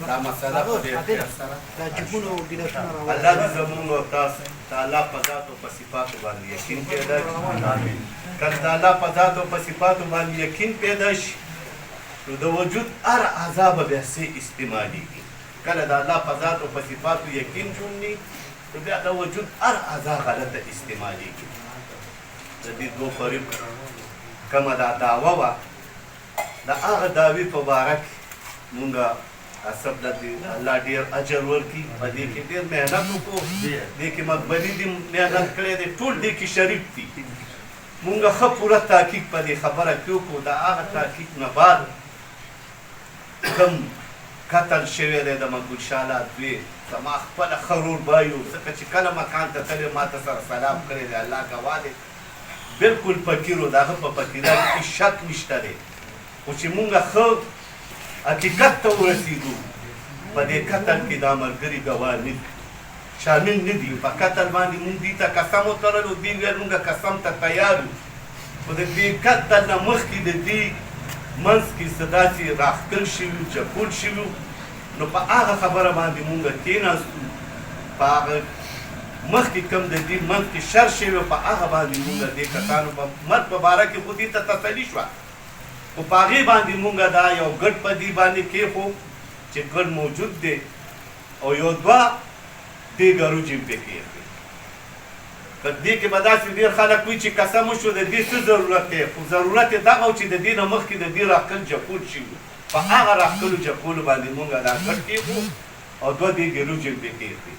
دا مسله په دې دا جبونه او ګلاسونه الله دې زموږ او تاسو تعالی په ذات او په صفاتو باندې یقین پیدا کړي آمین کله د الله په ذات او په صفاتو باندې یقین پیدا شي نو د وجود هر عذاب به سي استعماليږي کله د الله په ذات او په صفاتو یقین جوړني نو بیا د وجود هر عذاب غلطه استعماليږي د دې دوه فرق کومه دا دعوه وه د هغه دعوې په باره کې مونږ اصل د الله ډېر اجر ورکړي په دې کې ډېر محنت وکړو دې کې مقبلي دې محنت کړی دی ټول دې کې شریک دي مونږ ښه پوره تحقیق په دې خبره کې وکړو د هغه تحقیق نه بعد کوم قتل شوی دی د مقبول شاه لاتوی زما خپله ښه روربایي و ځکه چې کله مکان ته تللی ما ته سره سلام کړی دی الله ګواه دی بلکل فقیر و د هغه په فقیرانو کې شک نشته دی خو چې مونږ ښه حقیقت ته ورسېدو په دې قتل کې دا ملګري ګواه نه دي شامل نه دي په قتل باندې مونږ دوی ته قسم وتړلو دوی ویل مونږ قسم ته تیار یو خو د دې قتل نه مخکې د دې منځ کې څه داسې راښکل شوي چپول شوي نو په هغه خبره باندې مونږ کېناستو په هغه مخکې کوم د دې منځ کې شر شوي په هغه باندې مونږ دې کسانو په مرګ په باره کې خو دې ته تسلي شوه خو په هغې باندې مونږ دا یو ګډ په دې باندې کېښو چې ګډ موجود دی او یو دوه دیګه روجیم پې کېښوي په دې کې به داسې ډېر خلک وي چې قسم وشو د دې څه ضرورت دی خو ضرورت یې دغه و چې د دې نه مخکې د دې راښکل جپول شوي په هغه راښکلو جپولو باندې مونږ دا ګډ کېښو او دوه دیګې روجیم پې کېښوي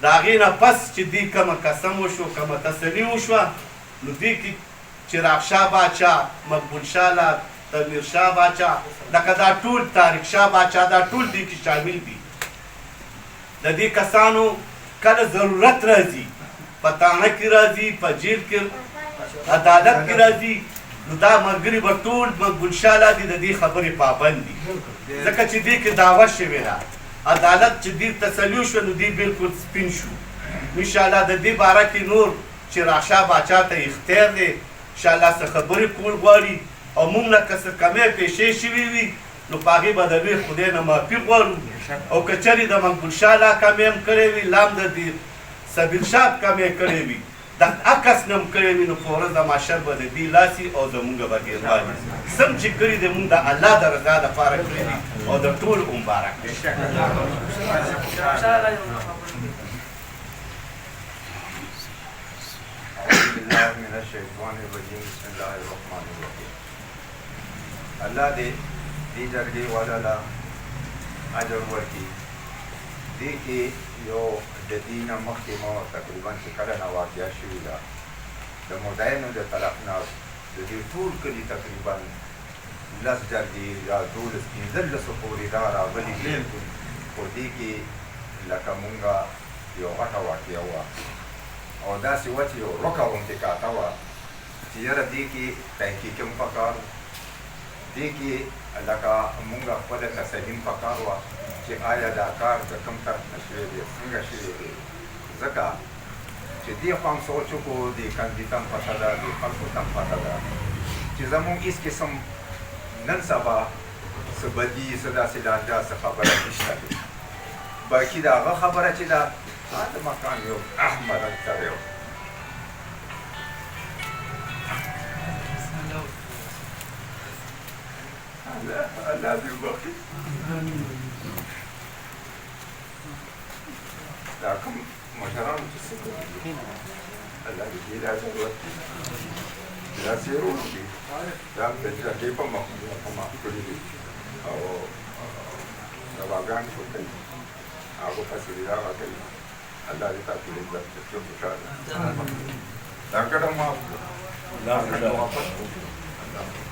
د هغې نه پس چې دې کومه قسم وشو کومه تسلي وشوه نو دې کې چراغ شاه باچا مقبول شاه لات تمیر شاه باچا لکه دا ټول طارق شاه باچا دا ټول دې کې شامل دي د دې کسانو کله ضرورت راځي په تانه کې راځي په جیل کې عدالت کې راځي نو دا ملګري به ټول مقبول شاه لا دي د دې خبرې پابند دي ځکه چې دې کې دعوه شوې ده عدالت چې دې تسلي وشوه نو دې بلکل سپین شو انشاءالله د دې باره کې نور چراغ شاه باچا ته اختیار دی انشاءالله څه خبرې کول غواړي او مونږ نه که څه کمې پیشې شوي وي نو په هغې به د لوی خدای نه معافي غواړو او که چېرې د مقبول شاه لا کمې هم کړې وي لا هم د دې سبیل شاه کمې کړې وي د عکس نه هم کړې وي نو په ورځ د محشر به د دې لاسي او زمونږ به ګرماني سم چې کړي دي مونږ د الله د رضا دپاره کړي دي او د ټول مبارک دی بالله من الشیطان الرجیم بسم الله الرحمن الرحیم الله دې دې جرګې والا له اجر ورکړي دې کې یو د دې نه مخکې مو تقریبا چې کله نه واقعه شوې ده د مداینو د طرف نه د دې ټول کلي تقریبا 10 جرګې یا 12-15 پورې دا راغلي دي خو دې کې لکه مونږه یو غټه واقعه وه او داسې وه چې یو روکه غوندې کاته وه چې یاره دې کې تحقیق هم پکار و دې کې لکه مونږ خپله تسلي هم پکار وه چې آیا دا کار د کوم طرف نه شوی دی څنګه شوی دی ځکه چې دې خوا هم سوچ وکړو دې کندي ته هم پته ده دې خلکو ته هم پته ده چې زمونږ هېڅ قسم نن سبا څه بدي څه داسې لانجه څه خبره نشته دی باقي د هغه خبره چې ده هذا مكان يوم احمد اكثر يوم الله يبارك لكم مجران الله يجي لا زوات لا سيرون دي دام تجربه ما كل او نواغان شو كده aku fasilitas akan Allah di tak boleh buat sesuatu besar. Dan kadang maaf. Allah di. Allah di.